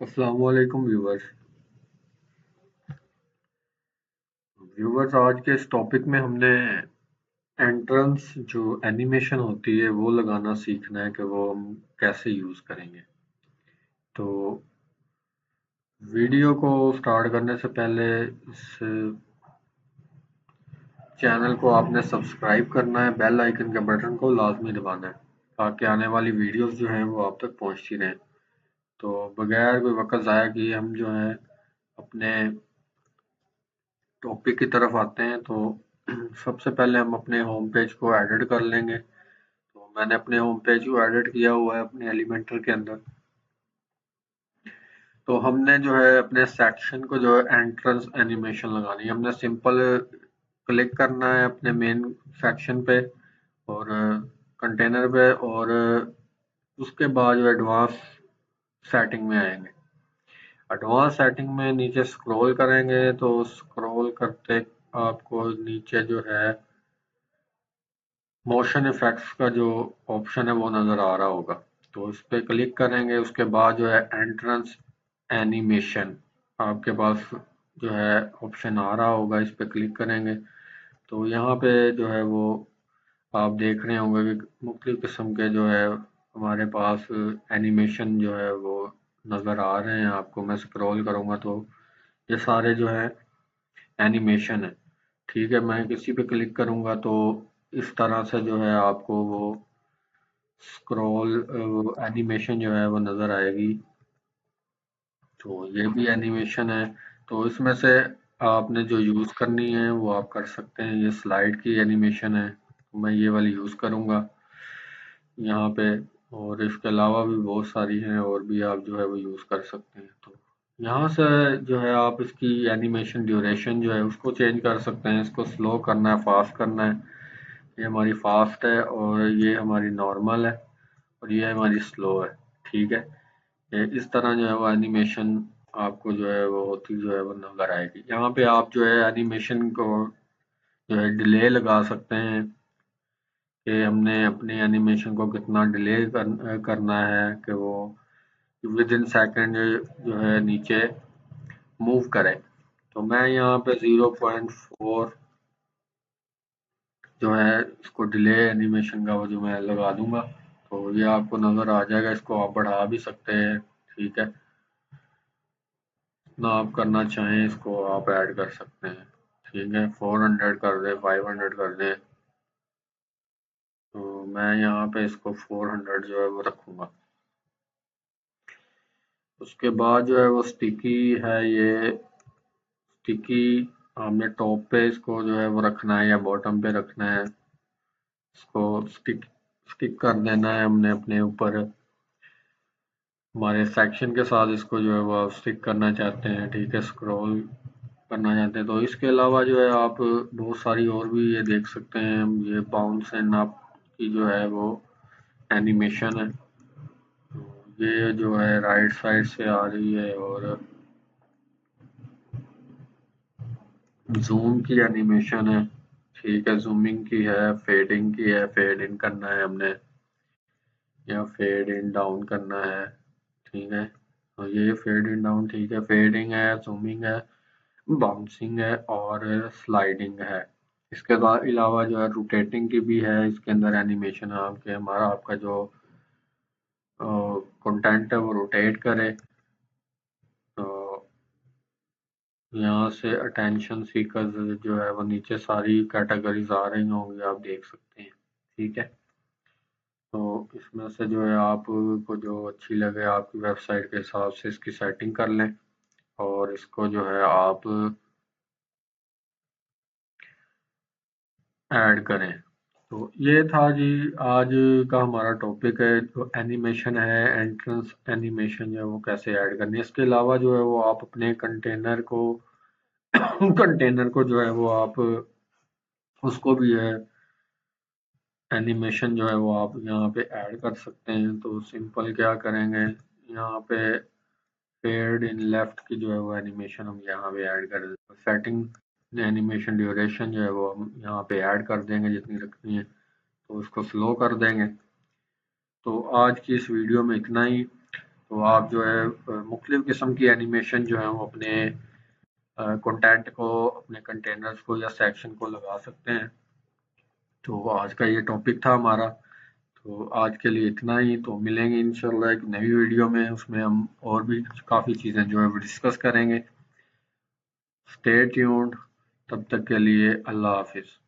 अस्सलामुअलैकुम व्यूवर्स आज के इस टॉपिक में हमने एंट्रेंस जो एनिमेशन होती है वो लगाना सीखना है कि वो हम कैसे यूज करेंगे। तो वीडियो को स्टार्ट करने से पहले इस चैनल को आपने सब्सक्राइब करना है, बेल आइकन के बटन को लाजमी दबाना है ताकि आने वाली वीडियोस जो हैं वो आप तक पहुंचती रहें। तो बगैर कोई वक्त ज़ाया किए हम जो है अपने टॉपिक की तरफ आते हैं। तो सबसे पहले हम अपने होम पेज को एडिट कर लेंगे। तो मैंने अपने होम पेज को एडिट किया हुआ है अपने एलिमेंटर के अंदर। तो हमने जो है अपने सेक्शन को जो है एंट्रेंस एनिमेशन लगानी है। हमने सिंपल क्लिक करना है अपने मेन सेक्शन पे और कंटेनर पे और उसके बाद जो एडवांस सेटिंग में आएंगे। एडवांस सेटिंग में नीचे स्क्रॉल करेंगे तो स्क्रॉल करते आपको नीचे जो है मोशन इफेक्ट्स का जो ऑप्शन है वो नजर आ रहा होगा। तो इस पे क्लिक करेंगे, उसके बाद जो है एंट्रेंस एनिमेशन आपके पास जो है ऑप्शन आ रहा होगा, इस पे क्लिक करेंगे। तो यहाँ पे जो है वो आप देख रहे होंगे कि मुख्तलिफ किस्म के जो है हमारे पास एनिमेशन जो है वो नज़र आ रहे हैं आपको। मैं स्क्रॉल करूँगा तो ये सारे जो है एनिमेशन है। ठीक है, मैं किसी पे क्लिक करूँगा तो इस तरह से जो है आपको वो स्क्रॉल एनिमेशन जो है वो नज़र आएगी। तो ये भी एनिमेशन है। तो इसमें से आपने जो यूज़ करनी है वो आप कर सकते हैं। ये स्लाइड की एनिमेशन है, तो मैं ये वाली यूज़ करूँगा यहाँ पे। और इसके अलावा भी बहुत सारी हैं और भी आप जो है वो यूज़ कर सकते हैं। तो यहाँ से जो है आप इसकी एनिमेशन ड्यूरेशन जो है उसको चेंज कर सकते हैं। इसको स्लो करना है, फास्ट करना है। ये हमारी फास्ट है और ये हमारी नॉर्मल है और ये हमारी स्लो है। ठीक है, इस तरह जो है वो एनिमेशन आपको जो है वो होती जो है वो नजर आएगी। यहाँ पे आप जो है एनिमेशन को जो है डिले लगा सकते हैं कि हमने अपनी एनिमेशन को कितना डिले करना है कि वो विद इन सेकेंड जो है नीचे मूव करे। तो मैं यहाँ पे 0.4 जो है इसको डिले एनिमेशन का वो जो मैं लगा दूंगा। तो ये आपको नजर आ जाएगा। इसको आप बढ़ा भी सकते हैं। ठीक है, ना आप करना चाहें इसको आप ऐड कर सकते हैं। ठीक है, 400 कर दे, 500 कर दे। तो मैं यहाँ पे इसको 400 जो है वो रखूंगा। उसके बाद जो है वो स्टिकी है। ये स्टिकी हमने टॉप पे इसको जो है वो रखना है या बॉटम पे रखना है। इसको स्टिक स्टिक कर देना है हमने अपने ऊपर हमारे सेक्शन के साथ। इसको जो है वो आप स्टिक करना चाहते हैं। ठीक है, स्क्रॉल करना चाहते हैं। तो इसके अलावा जो है आप बहुत सारी और भी ये देख सकते हैं। ये बाउंस एंड अप की जो है वो एनिमेशन है। तो ये जो है राइट साइड से आ रही है और ज़ूम की एनिमेशन है। ठीक है, ज़ूमिंग की है, फेडिंग की है, फेड इन करना है हमने या फेड इन डाउन करना है। ठीक है, तो ये फेड इन डाउन ठीक है, फेडिंग है, ज़ूमिंग है, बाउंसिंग है और स्लाइडिंग है। इसके अलावा जो है रोटेटिंग की भी है इसके अंदर एनिमेशन। आपके हमारा आपका जो कंटेंट है वो रोटेट करे। तो यहाँ से अटेंशन सीकर्स जो है वो नीचे सारी कैटेगरीज आ रही होंगी, आप देख सकते हैं। ठीक है, तो इसमें से जो है आपको जो अच्छी लगे आपकी वेबसाइट के हिसाब से इसकी सेटिंग कर लें और इसको जो है आप ऐड करें। तो ये था जी आज का हमारा टॉपिक है जो एनिमेशन है। एंट्रेंस एनिमेशन जो है वो कैसे ऐड करनी है। इसके अलावा जो है वो आप अपने कंटेनर को कंटेनर को जो है वो आप उसको भी है एनिमेशन जो है वो आप यहाँ पे ऐड कर सकते हैं। तो सिंपल क्या करेंगे, यहाँ पे फेड इन लेफ्ट की जो है वो एनिमेशन हम यहाँ पे ऐड कर देंगे। सेटिंग एनिमेशन ड्यूरेशन जो है वो हम यहाँ पे ऐड कर देंगे जितनी रखनी है। तो इसको स्लो कर देंगे। तो आज की इस वीडियो में इतना ही। तो आप जो है मुख्तलिफ़ किस्म की एनिमेशन जो है वो अपने कंटेंट को, अपने कंटेनर्स को या सेक्शन को लगा सकते हैं। तो आज का ये टॉपिक था हमारा। तो आज के लिए इतना ही। तो मिलेंगे इंशाल्लाह एक नई वीडियो में, उसमें हम और भी काफ़ी चीज़ें जो है वो डिस्कस करेंगे। Stay tuned. तब तक के लिए अल्लाह हाफिज़।